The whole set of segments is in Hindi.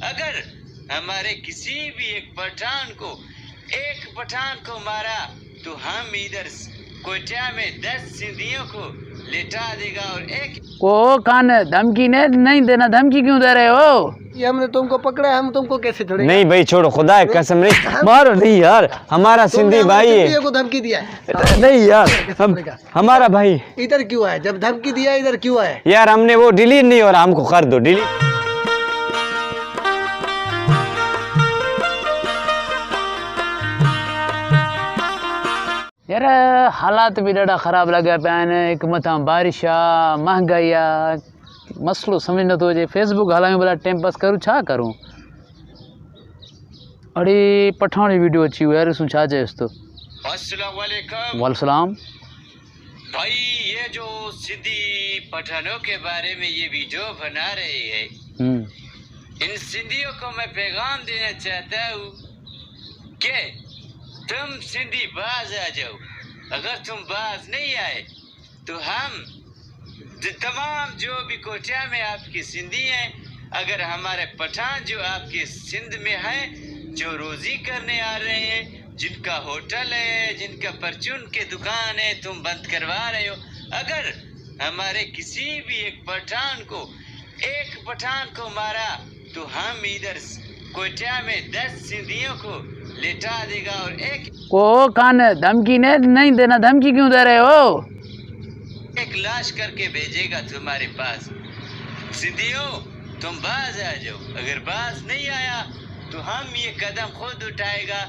अगर हमारे किसी भी एक पठान को मारा तो हम इधर कोयटा में 10 सिंधियों को लेटा देगा और एक को कान धमकी नहीं देना। धमकी क्यों दे रहे हो? ये हमने तुमको पकड़ा है, हम तुमको कैसे छोड़ेंगे? नहीं भाई छोड़ो, खुदा की कसम नहीं मारो नहीं यार, हमारा सिंधी भाई है। को धमकी दिया है? नहीं यार हमारा भाई इधर क्यों आए? जब धमकी दिया इधर क्यों आए? यार हमने वो डिलीट नहीं हो रहा, हमको कर दो डिलीट। यार हालात भी ॾाढा ख़राब लॻा पिया आहिनि। हिकु मथां बारिश आहे, महांगाई आहे, मसलो समझ नथो अचे। फेसबुक हलायूं भला टाइम पास करूं, छा करूं? अड़े पठान जी वीडियो अची हुई यार, ॾिसूं छा चएसि थो। अस्सलाम वालेकुम। वालेकुम। भाई ये जो सिंधी पठानों के बारे में ये वीडियो बना रहे हैं, इन सिंधियों को मैं पैगाम देना चाहता हूँ कि तुम सिंधी बाज आ जाओ। अगर तुम बाज नहीं आए तो हम तमाम जो भी कोटा में आपके सिंधी हैं, अगर हमारे पठान जो आपके सिंध में हैं, जो रोजी करने आ रहे हैं, जिनका होटल है, जिनका परचून के दुकान है, तुम बंद करवा रहे हो। अगर हमारे किसी भी एक पठान को मारा तो हम इधर कोयटा में 10 सिंधियों को लेटा देगा और एक को कान धमकी नहीं देना। धमकी क्यों दे रहे हो? एक लाश करके भेजेगा तुम्हारे पास। सिंधियों तुम बाज आ जाओ। अगर बाज नहीं आया तो हम ये कदम खुद उठाएगा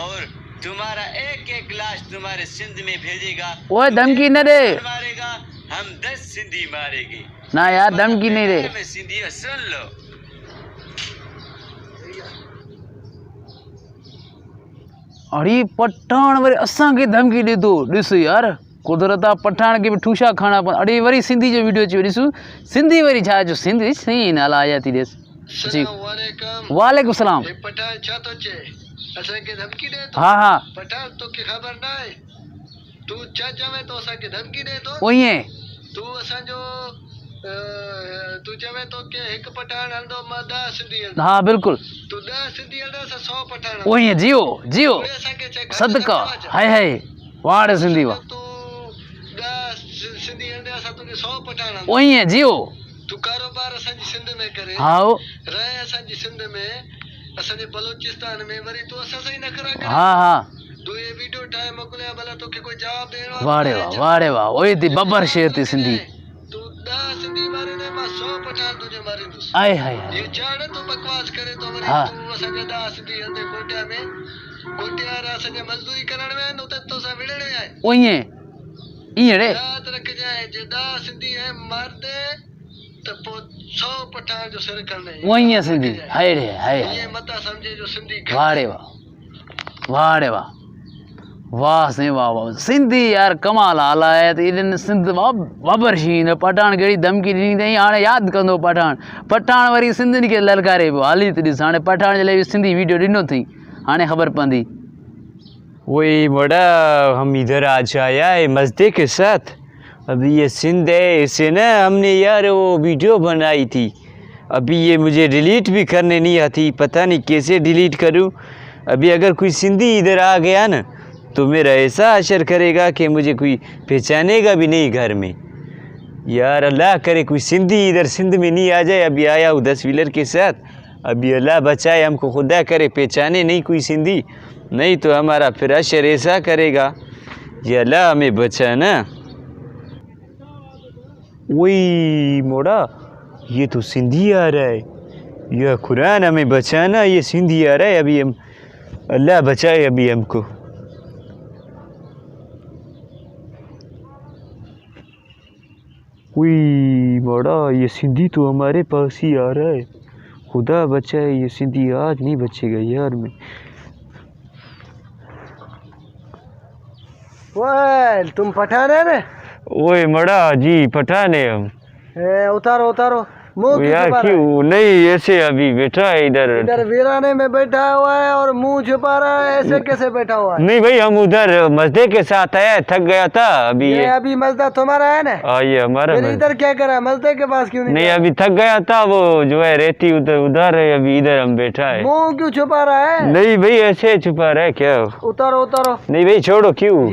और तुम्हारा एक लाश तुम्हारे सिंध में भेजेगा। ओए धमकी न दे। मारेगा, हम 10 सिंधी मारेंगे ना यार धमकी नहीं दे। सिंधियों सुन लो। अड़ी पठान वरी असांखे धमकी ॾिनो। ॾिस यार कुदरत आहे, पठान खे बि ठूशा खाना पवंदा। अड़े वरी सिंधी जो वीडियो अची वियो। ॾिसूं सिंधी वरी छा जो सिंधी सही नाला आया थी ॾिस जी। वालेकुम सलाम। पठान छा तो चे? असांखे धमकी दे तो? हाँ हाँ पठान तो के खबर ना है। तू छा चवे तो असांखे धमकी दे तो? ओए तू असांजो तू चवे तो के एक पठान हलंदो मां 10 सिंधी हलंदो। हाँ बिल्कुल। तू 10 सिंधी हलंदा, 100 पठान। ओए जियो जियो सदका हाय हाय वाड़ सिंधी वाह। तू 10 सिंधी हलंदे, असां तुके 100 पठान हलंदा। ओए जियो तू कारोबार असांजी सिंध में करे। हाँ रहे असांजी सिंध में, असांजे बलोचिस्तान में, वरी तू असां सां ई नखरा करे। हाँ हाँ तू ये वीडियो ठाहे मोकिलिया, भला तोखे कोई जवाब ॾियणो आहे? वाड़े वाह ओए थी बबर शेर थी सिंधी। तू 10 सिंधी मारे ने, मां 100 पठान तुझे मारींदुसि। आए हाय ये चाड़ तू बकवास करे तो वरी हाँ। तू असांजे 10 सिंधी हलंदे कोटिया में। कोटिया वारा असांजे मज़दूरी करण में आहिनि, उते तोसां विढ़णे आहिनि। ओए ईअं रे यादि रखजांइ, जे 10 सिंधी ऐं मारदे त पोइ 100 पठान जो सिर करणे। ओए सिंधी हाय रे हाय ये मता समझे जो सिंधी वाड़े वाह वाह से वाह वाह सिंधी यार कमाल आला है। तो इन्हनि सिंध बबर शीन पठान कहिड़ी धमकी ॾिनी अथई, हाणे यादि कंदो पठान वरी सिंधियुनि खे ललकारे पियो। हाली त ॾिस हाणे पठान जे लाइ सिंधी वीडियो ॾिनो अथई, हाणे ख़बर पवंदी। वही बड़ा हम इधर आज आया है मज़े के साथ। अभी ये सिंध है, इसे ना हमने यार वो वीडियो बनाई थी, अभी ये मुझे डिलीट भी करने नहीं आती, पता नहीं कैसे डिलीट करूं। अभी अगर कोई सिंधी इधर आ गया ना तो मेरा ऐसा असर करेगा कि मुझे कोई पहचानेगा भी नहीं घर में। यार अल्लाह करे कोई सिंधी इधर सिंध में नहीं आ जाए। अभी आया हूँ 10 व्हीलर के साथ, अभी अल्लाह बचाए हमको, खुदा करे पहचाने नहीं कोई सिंधी, नहीं तो हमारा फिर असर ऐसा करेगा। ये अल्लाह हमें बचा ना। वही मोड़ा ये तो सिंधी आ रहा है, यह कुरान हमें बचाना, ये सिंधी आ रहा है। अभी हम अल्लाह बचाए अभी हमको। वही मोड़ा ये सिंधी तो हमारे पास ही आ रहा है, खुदा बचाए ये सिंधी आज नहीं बचेगा यार में। ओए तुम पठान है ना? ओए मड़ा जी पठान है हम। उतारो उतारो मुंह क्यों यार छुपा रहा है? क्यों नहीं ऐसे अभी बैठा है इधर इधर वीराने में बैठा हुआ है और मुंह छुपा रहा है, ऐसे कैसे बैठा हुआ है? नहीं भाई हम उधर मजदे के साथ आया, थक गया था अभी ये अभी मजदा तुम्हारा है ना? ये हमारा फिर इधर क्या करा? मजदे के पास क्यों नहीं नहीं गया? अभी थक गया था, वो जो है रेती उधर उधर है, अभी इधर हम बैठा है। मुंह क्यों छुपा रहा है? नहीं भाई ऐसे छुपा रहा है क्या? उतारो उतारो। नहीं भाई छोड़ो, क्यों?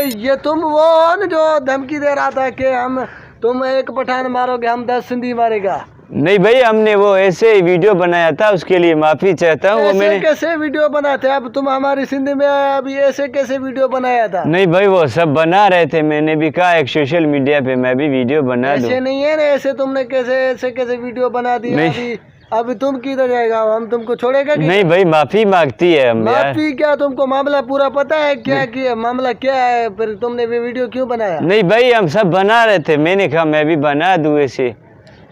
ये तुम वो हो ना जो धमकी दे रहा था कि हम तुम एक पठान मारोगे, हम 10 सिंधी मारेगा। नहीं भाई हमने वो ऐसे ही वीडियो बनाया था, उसके लिए माफी चाहता हूँ। वो ऐसे मैंने कैसे वीडियो बनाए थे? अब तुम हमारी सिंधी में आए, अभी ऐसे कैसे वीडियो बनाया था? नहीं भाई वो सब बना रहे थे, मैंने भी कहा एक सोशल मीडिया पे मैं भी वीडियो बना दूं। ऐसे नहीं है ना, ऐसे तुमने कैसे वीडियो बना दिया? नहीं। अभी तुम किधर जाएगा? हम तुमको छोड़ेगा कि नहीं भाई माफी मांगती है हम यार। माफी क्या? तुमको मामला पूरा पता है क्या किया? मामला क्या है? फिर तुमने भी वीडियो क्यों बनाया? नहीं भाई हम सब बना रहे थे, मैंने कहा मैं भी बना दूं ऐसे।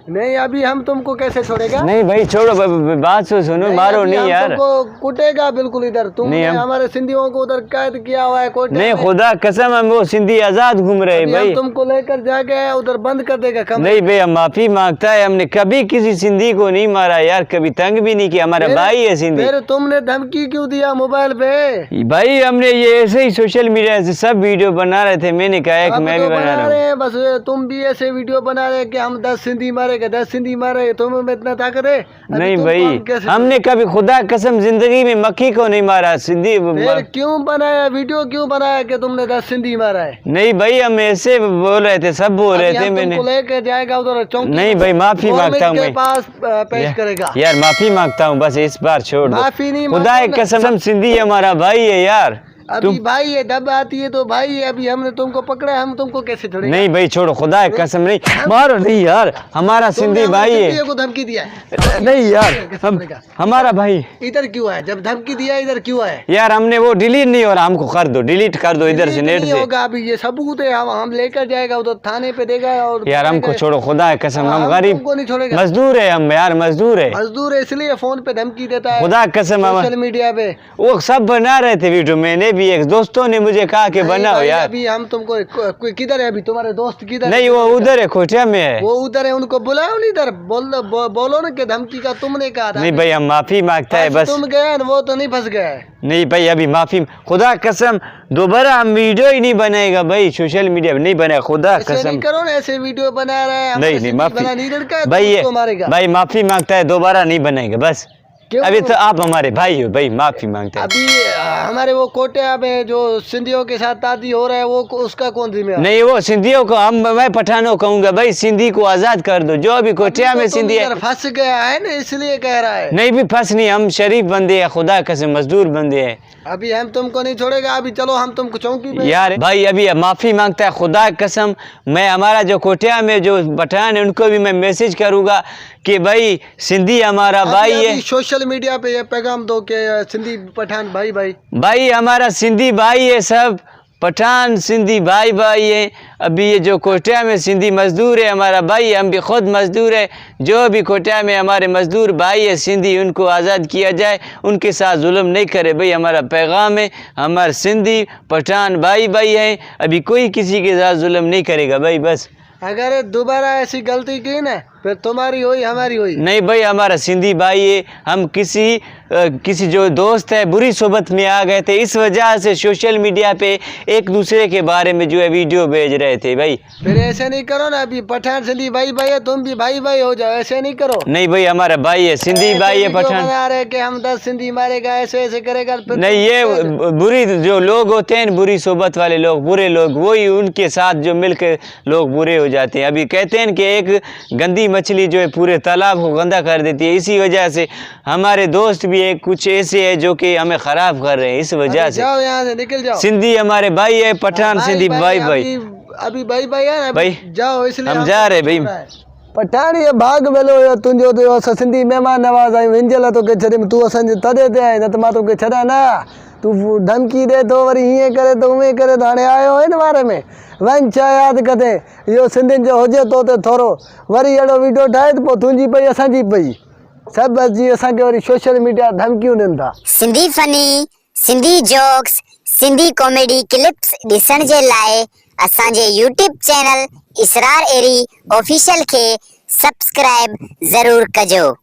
नहीं अभी हम तुमको कैसे छोड़ेगा? नहीं भाई छोड़ो, बात तो सुनो, मारो अभी नहीं हम यार। तुमको कुटेगा बिल्कुल इधर। तुमने नहीं, हम- हमारे सिंधियों को उधर कैद किया हुआ है कोर्ट नहीं में। खुदा कसम हम वो सिंधी आजाद घूम रहे अभी भाई। हम तुमको लेकर जाके उधर बंद कर देगा कमरे। नहीं भाई हम माफी मांगता है, हमने कभी किसी सिंधी को नहीं मारा यार, कभी तंग भी नहीं किया, हमारा भाई है सिंधी। फिर तुमने धमकी क्यों दिया मोबाइल पे? भाई हमने ये ऐसे ही सोशल मीडिया से सब वीडियो बना रहे थे, मैंने कहा एक अब मैं तो भी बना रहा रहे हूँ। हैं बस। तुम भी ऐसे वीडियो बना रहे हैं कि हम 10 सिंधी मारेगा, 10 सिंधी मारे। तुम्हें में इतना ताकत है? अभी नहीं तुमको भाई हम कैसे- हमने कभी खुदा कसम जिंदगी में मक्खी को नहीं मारा सिंधी। फिर क्यों बनाया वीडियो? क्यों बनाया कि तुमने 10 सिंधी मारा है? नहीं भाई हम ऐसे बोल रहे थे, सब बोल रहे अभी थे हम मैंने। तुमको लेकर जाएगा उधर चौकी। नहीं भाई माफी मांगता हूँ के मैं। पास पेश करेगा। यार माफी मांगता हूँ, बस इस बार छोड़ दो। माफी नहीं खुदा मांगता एक मैं। कसम सिंधी हमारा भाई है यार। अभी भाई है, दब आती है तो भाई है। अभी हमने तुमको पकड़ा, हम तुमको कैसे छोड़ेंगे? नहीं भाई छोड़ो, खुदा एक कसम नहीं मारो नहीं यार, हमारा तुमने सिंधी हमारे भाई है। सिंधियों को धमकी दिया है। नहीं यार हम हमारा भाई इधर क्यों है? जब धमकी दिया इधर क्यों है? यार, हमने वो डिलीट नहीं हो रहा, हमको कर दो, डिलीट कर दो इधर से, नेट नहीं से। होगा अभी, ये सबूत है। हम लेकर जाएगा उधर थाने पे देगा। और यार हमको छोड़ो, खुदा है कसम, हम हम गरीब तुमको नहीं छोड़ेगा। मजदूर है हम यार, मजदूर है। मजदूर है इसलिए फोन पे धमकी देता है। खुदा कसम सोशल मीडिया पे वो सब बना रहे थे वीडियो, मैंने भी एक दोस्तों ने मुझे कहा कि नहीं बनाओ भाई, यार। अभी हम तुमको किधर है? अभी तुम्हारे दोस्त किधर? नहीं वो उधर है, कोठिया में है। वो उधर है, उनको बुलाओ नहीं इधर। बोलो ना कि धमकी का तुमने कहा था। नहीं भाई हम माफी मांगता है बस। तुम गए ना, वो तो नहीं फंस गए। नहीं भाई अभी माफी, खुदा कसम दोबारा हम वीडियो ही नहीं बनाएगा भाई, सोशल मीडिया पे नहीं बनाएगा, खुदा ऐसे कसम। नहीं करो ना, ऐसे वीडियो बना रहे हैं। नहीं माफी भाई, ये मारेगा। भाई माफी मांगता है, दोबारा नहीं बनाएगा बस। क्यों? अभी तो आप हमारे भाई हो भाई, माफी मांगता है। अभी हमारे वो कोटिया में जो सिंधियों के साथ ताती हो रहा है, वो उसका कौन जिम्मेदार? नहीं वो सिंधियों को मैं पठानों कहूंगा भाई, सिंधी को आजाद कर दो, जो अभी कोठिया में सिंधी है। फंस गया है ना, इसलिए कह रहा है। नहीं भी फंस नहीं, हम शरीफ बंदे हैं, खुदा कसम मजदूर बंदे हैं अभी हम तुमको नहीं छोड़ेगा। अभी चलो हम तुमको चौकी पे। यार। भाई अभी माफी मांगता है, खुदा कसम। मैं हमारा जो कोठिया में जो पठान है उनको भी मैं मैसेज करूंगा कि भाई सिंधी हमारा भाई है। सोशल मीडिया पे ये पैगाम दो कि सिंधी पठान भाई भाई भाई हमारा सिंधी भाई है, सब पठान सिंधी भाई भाई है। अभी ये जो कोठिया में सिंधी मजदूर है हमारा भाई, हम भी खुद मजदूर है। जो भी कोठिया में हमारे मजदूर भाई है सिंधी, उनको आज़ाद किया जाए, उनके साथ जुल्म नहीं करे भाई, हमारा पैगाम है। हमारे सिंधी पठान भाई भाई है, अभी कोई किसी के साथ जुल्म नहीं करेगा भाई बस। अगर दोबारा ऐसी गलती की ना, फिर तुम्हारी हुई हमारी हुई। नहीं भाई हमारा सिंधी भाई है, हम किसी जो दोस्त है बुरी सोबत में आ गए थे, इस वजह से सोशल मीडिया पे एक दूसरे के बारे में जो है वीडियो भेज रहे थे भाई। फिर ऐसे नहीं करो ना। अभी पठान सिंधी भाई भाई है, तुम भी भाई भाई हो जाओ। ऐसे नहीं करो। नहीं भाई हमारा भाई है, सिंधी भाई है, वीडियो पठान बना रहे कि हम 10 सिंधी मारेगा, ऐसे ऐसे करेगा। फिर नहीं, ये बुरी जो लोग होते हैं, बुरी सोबत वाले लोग, बुरे लोग, वही उनके साथ जो मिलकर लोग बुरे हो जाते हैं। अभी कहते हैं कि एक गंदी मछली जो है पूरे तालाब को गंदा कर देती है, इसी वजह से हमारे दोस्त भी एक कुछ ऐसे है जो कि हमें खराब कर रहे हैं, इस वजह से। जाओ यहाँ से, निकल जाओ। सिंधी हमारे भाई है, पठान सिंधी भाई भाई। अभी भाई भाई है ना, भाई, जाओ। इसलिए हम जा रहे भाई। पठान ये भाग वेलो तुंहिंजो तो असां सिंधी महिमान नवाज़ आहियूं, विंजल तो के छॾे तूं असांजे तॾहिं ते आहीं, न त मां तोखे छॾां न। तूं धमकी दे तो वरी हीअं करे तो उहे करे, तो हाणे आयो आहे न वारे में। वञ छा यादि कदे, इहो सिंधियुनि जो हुजे तो ते थोरो, वरी अहिड़ो वीडियो ठाहे त पोइ तुंहिंजी पई असांजी पई, सभु अची असांखे वरी सोशल मीडिया धमकियूं ॾियनि था। Sindhi funny, Sindhi jokes, Sindhi comedy clips ॾिसण जे लाइ असांजे यूट्यूब चैनल इसरार एरी ऑफिशियल खे सब्सक्राइब जरूर कजो।